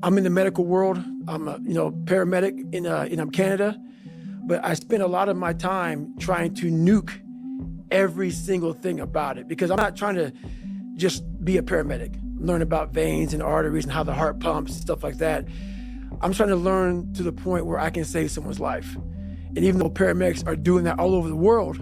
I'm in the medical world. I'm a paramedic in Canada, but I spend a lot of my time trying to nuke every single thing about it, because I'm not trying to just be a paramedic, learn about veins and arteries and how the heart pumps and stuff like that. I'm trying to learn to the point where I can save someone's life. And even though paramedics are doing that all over the world,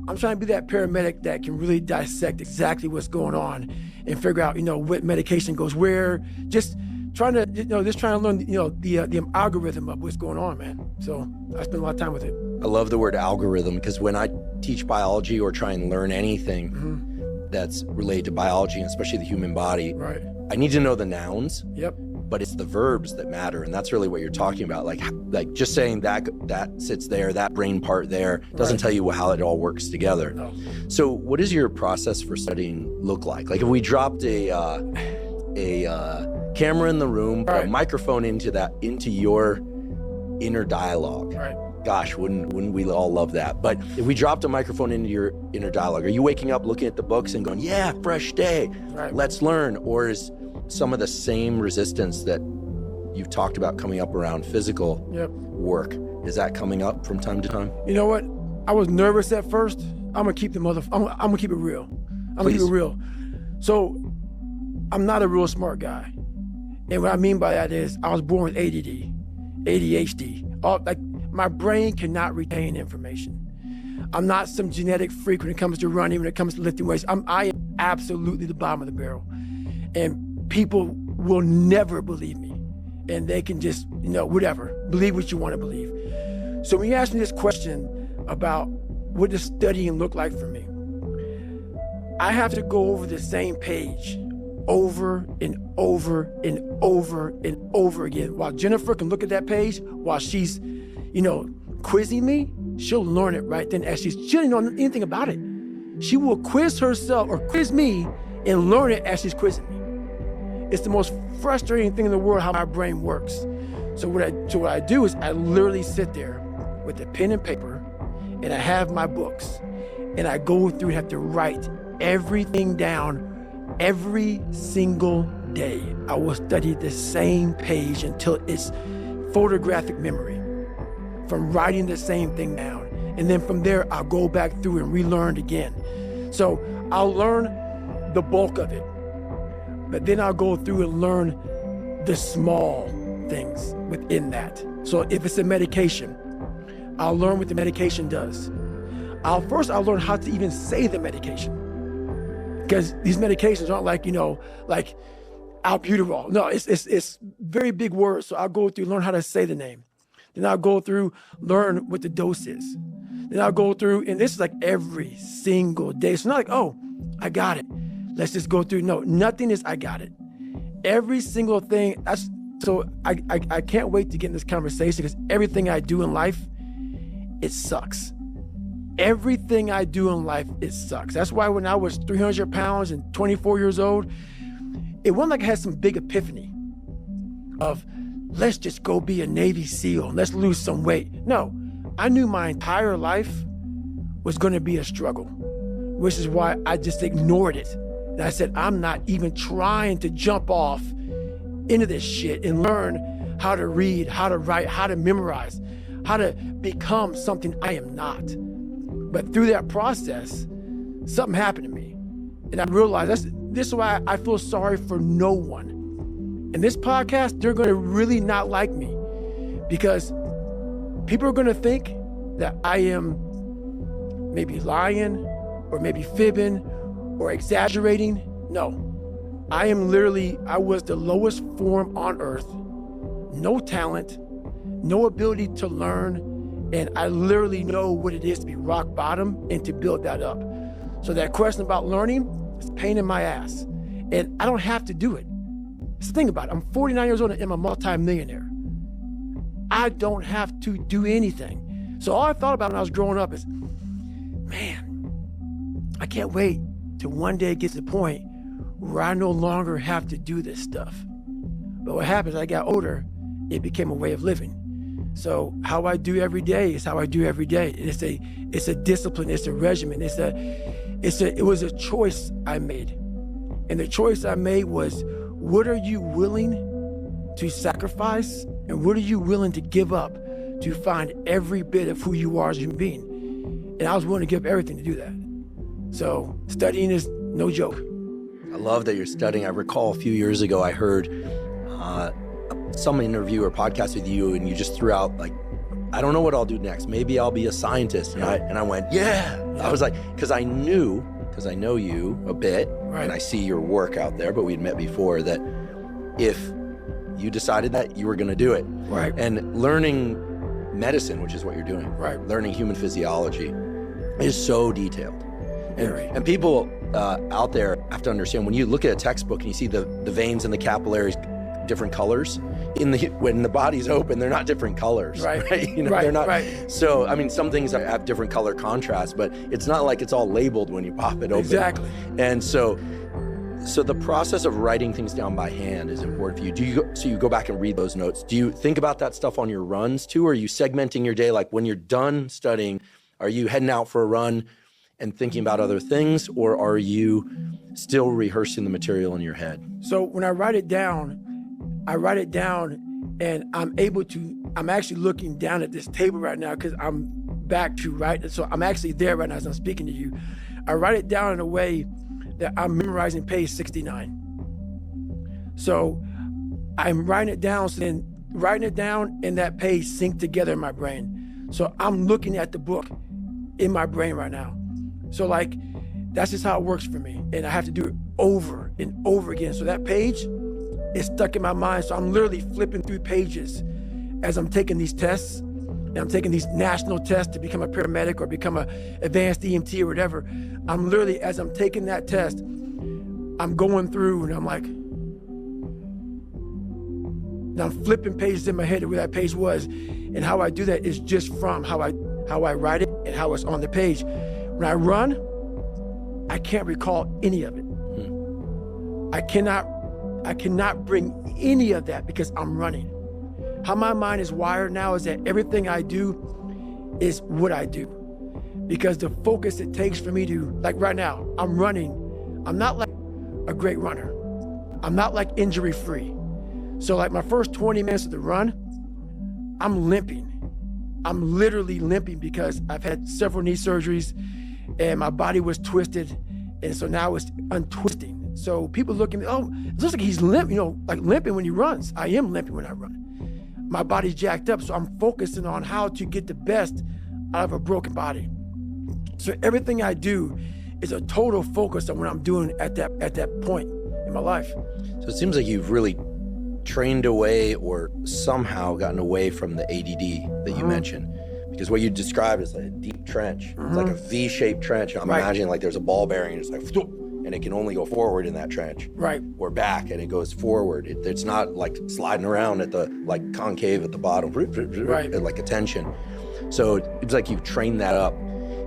I'm trying to be that paramedic that can really dissect exactly what's going on and figure out, what medication goes where. Just trying to learn, the algorithm of what's going on, man. So I spend a lot of time with it. I love the word algorithm, because when I teach biology or try and learn anything that's related to biology, and especially the human body, right, I need to know the nouns. Yep. But it's the verbs that matter, and that's really what you're talking about. Like just saying that sits there, that brain part there, doesn't tell you how it all works together. No. So what does your process for studying look like? Like if we dropped a camera in the room, put a microphone into your inner dialogue. Right. Gosh, wouldn't we all love that? But if we dropped a microphone into your inner dialogue, are you waking up looking at the books and going, yeah, fresh day, let's learn? Or is some of the same resistance that you've talked about coming up around physical work, is that coming up from time to time? You know what? I was nervous at first. I'm gonna keep I'm gonna keep it real. I'm gonna keep it real. So I'm not a real smart guy. And what I mean by that is I was born with ADD, ADHD. My brain cannot retain information. I'm not some genetic freak when it comes to running, when it comes to lifting weights. I am absolutely the bottom of the barrel. And people will never believe me. And they can just, whatever, believe what you want to believe. So when you ask me this question about what does studying look like for me, I have to go over the same page over and over and over and over again. While Jennifer can look at that page, while she's, quizzing me, she'll learn it right then as she doesn't know anything about it. She will quiz herself or quiz me and learn it as she's quizzing me. It's the most frustrating thing in the world how my brain works. So what I do is I literally sit there with a pen and paper, and I have my books, and I go through and have to write everything down every single day. I will study the same page until it's photographic memory from writing the same thing down. And then from there, I'll go back through and relearn it again. So I'll learn the bulk of it, but then I'll go through and learn the small things within that. So if it's a medication, I'll learn what the medication does. I'll learn how to even say the medication. Because these medications aren't like albuterol. No, it's very big words. So I'll go through, learn how to say the name. Then I'll go through, learn what the dose is. Then I'll go through, and this is like every single day. So not like, oh, I got it. Let's just go through. No, nothing is I got it. Every single thing. So I can't wait to get in this conversation, because everything I do in life, it sucks. Everything I do in life, it sucks. That's why when I was 300 pounds and 24 years old, it wasn't like I had some big epiphany of, let's just go be a Navy SEAL and let's lose some weight. No, I knew my entire life was going to be a struggle, which is why I just ignored it. And I said, I'm not even trying to jump off into this shit and learn how to read, how to write, how to memorize, how to become something I am not. But through that process, something happened to me. And I realized this is why I feel sorry for no one. In this podcast, they're going to really not like me, because people are going to think that I am maybe lying or maybe fibbing or exaggerating. No, I was the lowest form on earth, no talent, no ability to learn, and I literally know what it is to be rock bottom and to build that up. So that question about learning is a pain in my ass, and I don't have to do it. So think about it. I'm 49 years old and I'm a multi-millionaire. I don't have to do anything. So all I thought about when I was growing up is, man, I can't wait till one day it gets to the point where I no longer have to do this stuff. But what happens, I got older, it became a way of living. So how I do every day is how I do every day. It's a discipline, it's a regimen, it was a choice I made. And the choice I made was, what are you willing to sacrifice and what are you willing to give up to find every bit of who you are as a human being? And I was willing to give up everything to do that. So studying is no joke. I love that you're studying. I recall a few years ago, I heard some interview or podcast with you, and you just threw out like, I don't know what I'll do next. Maybe I'll be a scientist. And I went, yeah. I was like, because I know you a bit, right. And I see your work out there, but we'd met before, that if you decided that, you were going to do it. Right. And learning medicine, which is what you're doing, right. Learning human physiology is so detailed. And people out there have to understand, when you look at a textbook and you see the veins and the capillaries different colors, when the body's open, they're not different colors, right? Right? They're not. Right. So, I mean, some things have different color contrast, but it's not like it's all labeled when you pop it open. Exactly. And so the process of writing things down by hand is important for you. So you go back and read those notes. Do you think about that stuff on your runs too? Or are you segmenting your day? Like when you're done studying, are you heading out for a run and thinking about other things, or are you still rehearsing the material in your head? So when I write it down and I'm actually looking down at this table right now because I'm back to right. So I'm actually there right now as I'm speaking to you. I write it down in a way that I'm memorizing page 69. So I'm writing it down, so then writing it down and that page sync together in my brain. So I'm looking at the book in my brain right now. So like, that's just how it works for me. And I have to do it over and over again. So that page is stuck in my mind. So I'm literally flipping through pages as I'm taking these tests. And I'm taking these national tests to become a paramedic or become an advanced EMT or whatever. I'm literally, as I'm taking that test, I'm going through and I'm like, and I'm flipping pages in my head of where that page was. And how I do that is just from how I write it and how it's on the page. When I run, I can't recall any of it. I cannot bring any of that because I'm running. How my mind is wired now is that everything I do is what I do. Because the focus it takes for me to, like right now, I'm running. I'm not like a great runner. I'm not like injury free. So like my first 20 minutes of the run, I'm limping. I'm literally limping because I've had several knee surgeries and my body was twisted. And so now it's untwisting. So people look at me, oh, it looks like he's limping, like limping when he runs. I am limping when I run. My body's jacked up, so I'm focusing on how to get the best out of a broken body. So everything I do is a total focus on what I'm doing at that point in my life. So it seems like you've really trained away or somehow gotten away from the ADD that you mentioned. Because what you described is like a deep trench. It's like a V-shaped trench. I'm imagining like there's a ball bearing and it's like, and it can only go forward in that trench. Right. Or back and it goes forward. It's not like sliding around at the like concave at the bottom. Right. Like a tension. So it's like you've trained that up.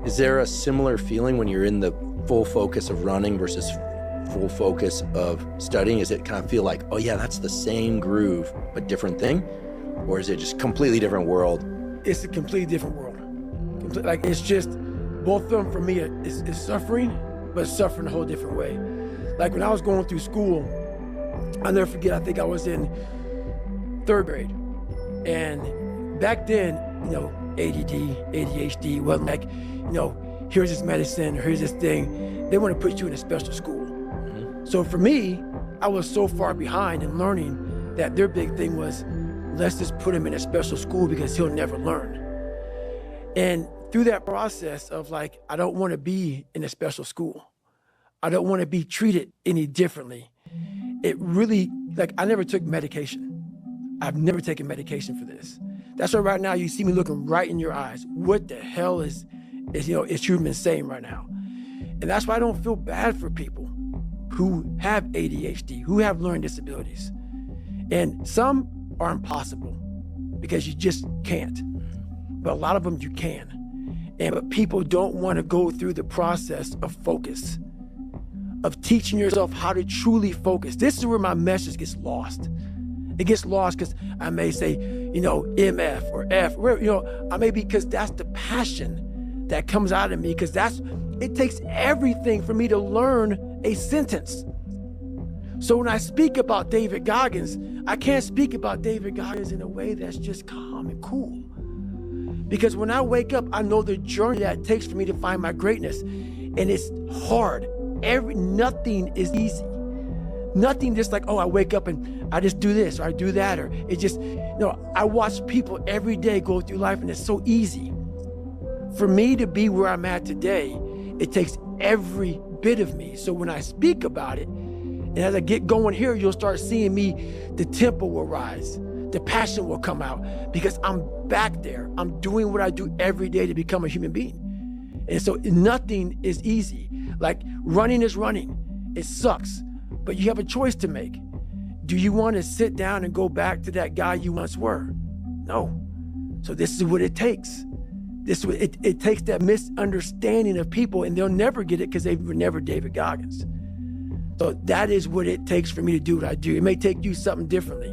Is there a similar feeling when you're in the full focus of running versus full focus of studying? Is it kind of feel like, oh yeah, that's the same groove, but different thing? Or is it just completely different world? It's a completely different world. Like it's just, both of them for me is suffering, but suffering a whole different way. Like when I was going through school, I'll never forget, I think I was in 3rd grade. And back then, ADD, ADHD wasn't like, here's this medicine, or here's this thing. They want to put you in a special school. So for me, I was so far behind in learning that their big thing was, let's just put him in a special school because he'll never learn. And through that process of like, I don't want to be in a special school. I don't want to be treated any differently. It really, like, I never took medication. I've never taken medication for this. That's why right now you see me looking right in your eyes. What the hell is human saying right now? And that's why I don't feel bad for people who have ADHD, who have learning disabilities. And some are impossible because you just can't. But a lot of them you can. But people don't want to go through the process of focus, of teaching yourself how to truly focus. This is where my message gets lost. It gets lost because I may say, MF or F, I may be, because that's the passion that comes out of me, because it takes everything for me to learn a sentence. So when I speak about David Goggins, I can't speak about David Goggins in a way that's just calm and cool. Because when I wake up, I know the journey that it takes for me to find my greatness. And it's hard. Nothing is easy. Nothing just like, oh, I wake up and I just do this or I do that, or it just, no, I watch people every day go through life and it's so easy. For me to be where I'm at today, it takes every bit of me. So when I speak about it, and as I get going here, you'll start seeing me, the tempo will rise, the passion will come out, because I'm back there. I'm doing what I do every day to become a human being. And so nothing is easy. Like running is running. It sucks. But you have a choice to make. Do you want to sit down and go back to that guy you once were? No. So this is what it takes. It takes that misunderstanding of people, and they'll never get it because they were never David Goggins. So that is what it takes for me to do what I do. It may take you something differently.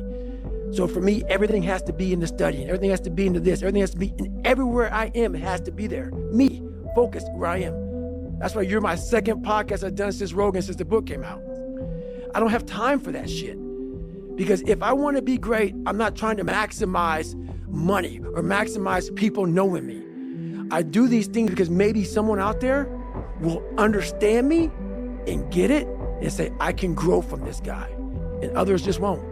So for me, everything has to be in the studying. Everything has to be into this. Everything has to be, and everywhere I am, it has to be there. Me, focused where I am. That's why you're my second podcast I've done since Rogan, since the book came out. I don't have time for that shit. Because if I want to be great, I'm not trying to maximize money or maximize people knowing me. I do these things because maybe someone out there will understand me and get it and say, I can grow from this guy. And others just won't.